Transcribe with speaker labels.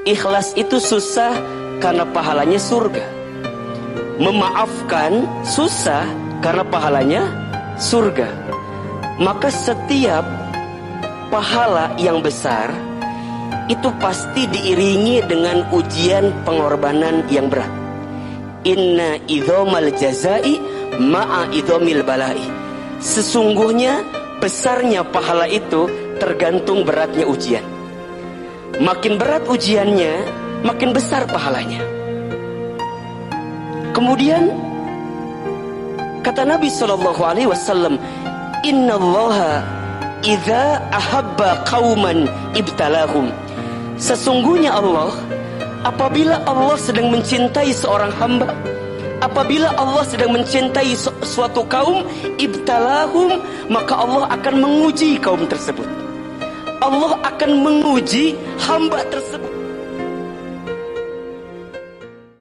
Speaker 1: Ikhlas itu susah karena pahalanya surga. Memaafkan susah karena pahalanya surga. Maka setiap pahala yang besar itu pasti diiringi dengan ujian pengorbanan yang berat. Inna idhomal jazai ma'a idhomil balai. Sesungguhnya besarnya pahala itu tergantung beratnya ujian. Makin berat ujiannya, makin besar pahalanya. Kemudian kata Nabi SAW, Innallaha idza ahabba qauman ibtalahum. Sesungguhnya Allah, apabila Allah sedang mencintai seorang hamba, apabila Allah sedang mencintai suatu kaum, ibtalahum, maka Allah akan menguji kaum tersebut. Allah akan menguji hamba tersebut.